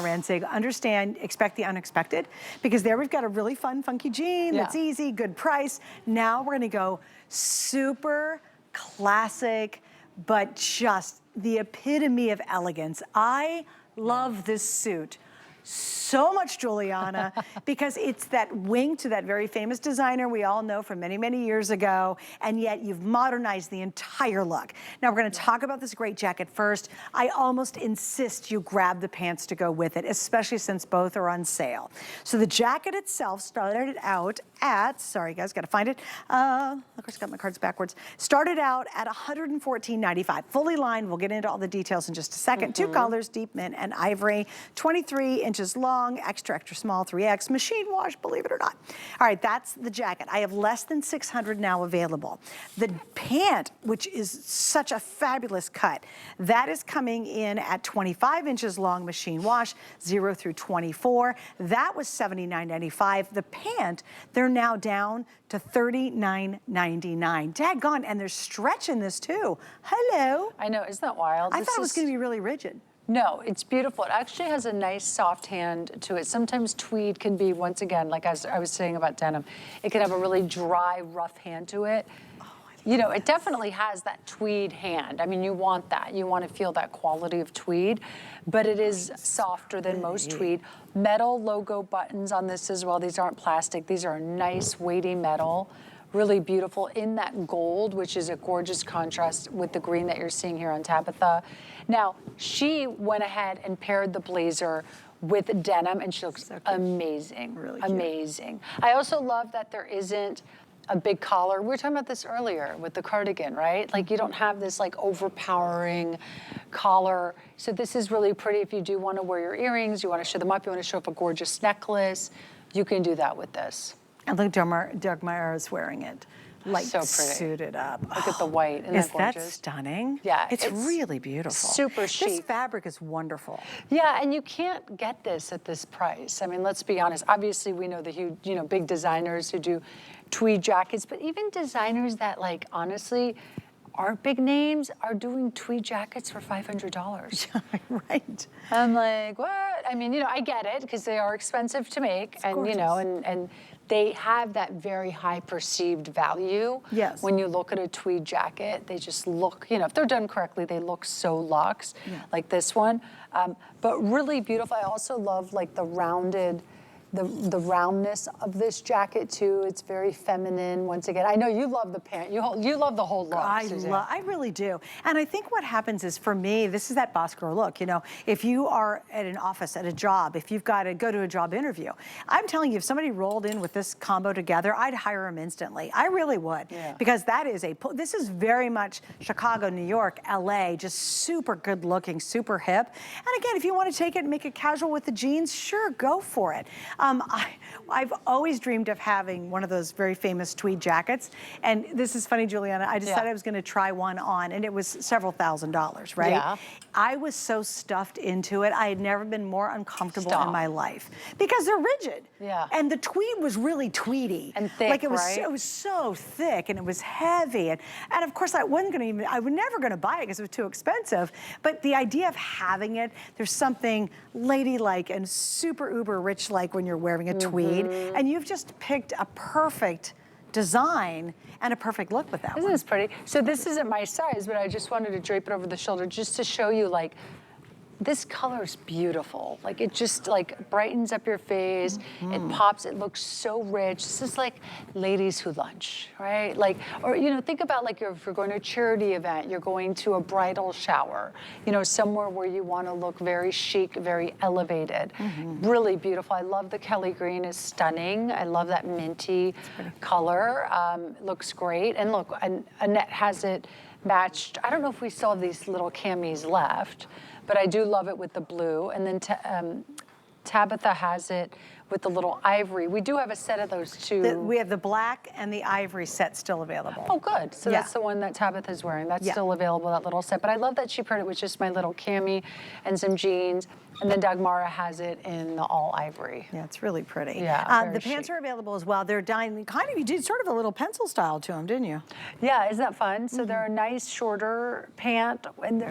Ransig, understand, expect the unexpected, because there we've got a really fun, funky jean that's easy, good price. Now we're gonna go super classic, but just the epitome of elegance. I love this suit so much, Giuliana, because it's that wing to that very famous designer we all know from many, many years ago, and yet you've modernized the entire look. Now we're gonna talk about this great jacket first. I almost insist you grab the pants to go with it, especially since both are on sale. So the jacket itself started out at, sorry guys, gotta find it. Of course, I got my cards backwards. Started out at $114.95, fully lined. We'll get into all the details in just a second. Two colors, deep mint and ivory, 23 inches long, extra small, 3X, machine wash, believe it or not. All right, that's the jacket. I have less than 600 now available. The pant, which is such a fabulous cut, that is coming in at 25 inches long, machine wash, 0 through 24. That was $79.95. The pant, they're now down to $39.99. Daggone, and there's stretch in this too. Hello. I know, isn't that wild? I thought it was gonna be really rigid. No, it's beautiful. It actually has a nice soft hand to it. Sometimes tweed can be, once again, like I was saying about denim, it can have a really dry, rough hand to it. You know, it definitely has that tweed hand. I mean, you want that. You want to feel that quality of tweed, but it is softer than most tweed. Metal logo buttons on this as well. These aren't plastic. These are nice, weighty metal. Really beautiful in that gold, which is a gorgeous contrast with the green that you're seeing here on Tabitha. Now, she went ahead and paired the blazer with denim, and she looks amazing, really amazing. I also love that there isn't a big collar. We were talking about this earlier with the cardigan, right? Like you don't have this like overpowering collar. So this is really pretty if you do want to wear your earrings, you want to show them up, you want to show up a gorgeous necklace, you can do that with this. And look, Doug Meyer is wearing it, like so pretty. Suited up. Look at the white, isn't that gorgeous? Stunning? Yeah. It's really beautiful. Super chic. This fabric is wonderful. Yeah, and you can't get this at this price. I mean, let's be honest. Obviously, we know the huge, you know, big designers who do tweed jackets, but even designers that like, honestly, aren't big names are doing tweed jackets for $500. Right. I'm like, what? I mean, you know, I get it because they are expensive to make, and you know, and they have that very high perceived value. Yes. When you look at a tweed jacket, they just look, you know, if they're done correctly, they look so luxe, like this one. But really beautiful. I also love like the rounded, the roundness of this jacket too. It's very feminine. Once again, I know you love the pant. You love the whole look. I really do. And I think what happens is, for me, this is that boss girl look. You know, if you are at an office, at a job, if you've got to go to a job interview, I'm telling you, if somebody rolled in with this combo together, I'd hire them instantly. I really would. Yeah. Because that is this is very much Chicago, New York, LA, just super good looking, super hip. And again, if you want to take it and make it casual with the jeans, sure, go for it. I've always dreamed of having one of those very famous tweed jackets. And this is funny, Giuliana, I decided I was gonna try one on, and it was several $1,000s, right? Yeah. I was so stuffed into it. I had never been more uncomfortable in my life because they're rigid. Yeah. And the tweed was really tweedy. And thick, like it was so thick, and it was heavy. And of course I was never gonna buy it because it was too expensive. But the idea of having it, there's something ladylike and super uber rich like when you're wearing a tweed, and you've just picked a perfect design and a perfect look with that one. Isn't this pretty? So this isn't my size, but I just wanted to drape it over the shoulder just to show you, like, this color is beautiful. Like, it just like brightens up your face. It pops, it looks so rich. This is like ladies who lunch, right? Like, or, you know, think about like if you're going to a charity event, you're going to a bridal shower, you know, somewhere where you want to look very chic, very elevated. Really beautiful. I love the Kelly green, is stunning. I love that minty color. Looks great. And look, Annette has it matched. I don't know if we still have these little camis left, but I do love it with the blue. And then Tabitha has it with the little ivory. We do have a set of those too. We have the black and the ivory set still available. Oh, good. So that's the one that Tabitha's wearing. That's still available, that little set. But I love that she paired it with just my little cami and some jeans. And then Dagmara has it in the all ivory. Yeah, it's really pretty. Yeah, the pants are available as well. They're kind of, you did sort of a little pencil style to them, didn't you? Yeah, isn't that fun? So they're a nice shorter pant, and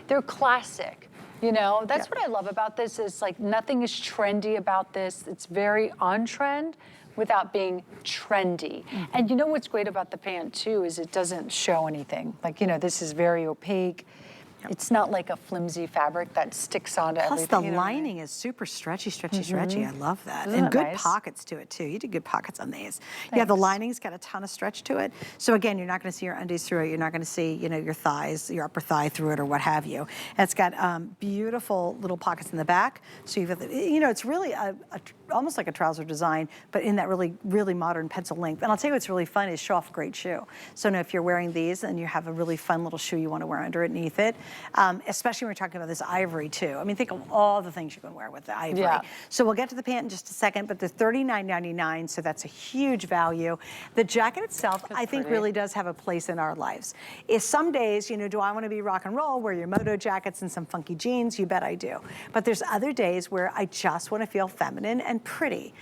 they're classic. You know, that's what I love about this is like nothing is trendy about this. It's very on trend without being trendy. And you know what's great about the pant too is it doesn't show anything. Like, you know, this is very opaque. It's not like a flimsy fabric that sticks onto everything. Plus the lining is super stretchy, stretchy. I love that. And good pockets to it too. You did good pockets on these. Yeah, the lining's got a ton of stretch to it. So again, you're not gonna see your undies through it. You're not gonna see, you know, your thighs, your upper thigh through it or what have you. And it's got beautiful little pockets in the back. So you've got, you know, it's really almost like a trouser design, but in that really modern pencil length. And I'll tell you what's really fun is show off a great shoe. So now if you're wearing these and you have a really fun little shoe you wanna wear underneath it, especially when we're talking about this ivory too. I mean, think of all the things you can wear with the ivory. Yeah. So we'll get to the pant in just a second, but they're $39.99, so that's a huge value. The jacket itself, I think really does have a place in our lives. If some days, you know, do I wanna be rock and roll, wear your moto jackets and some funky jeans? You bet I do. But there's other days where I just wanna feel feminine and pretty.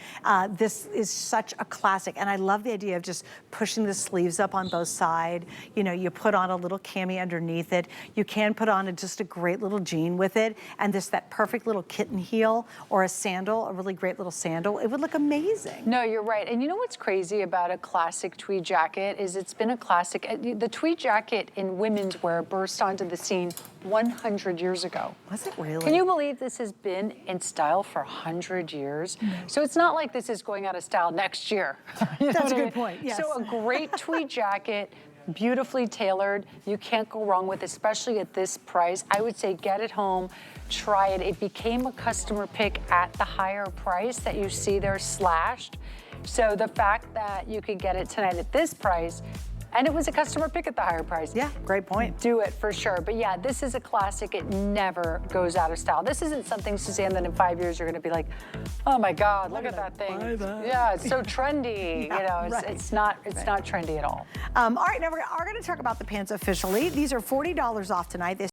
This is such a classic, and I love the idea of just pushing the sleeves up on both sides. You know, you put on a little cami underneath it. You can put on just a great little jean with it, and that perfect little kitten heel or a sandal, a really great little sandal. It would look amazing. No, you're right. And you know what's crazy about a classic tweed jacket is it's been a classic. The tweed jacket in women's wear burst onto the scene 100 years ago. Was it really? Can you believe this has been in style for 100 years? So it's not like this is going out of style next year. That's a good point, yes. So a great tweed jacket, beautifully tailored. You can't go wrong with, especially at this price. I would say get it home, try it. It became a customer pick at the higher price that you see there slashed. So the fact that you could get it tonight at this price, and it was a customer pick at the higher price. Yeah, great point. Do it for sure. But yeah, this is a classic. It never goes out of style. This isn't something, Suzanne, that in 5 years you're gonna be like, oh my God, look at that thing. Yeah, it's so trendy. Yeah, you know, it's not trendy at all. All right, now we're gonna talk about the pants officially. These are $40 off tonight.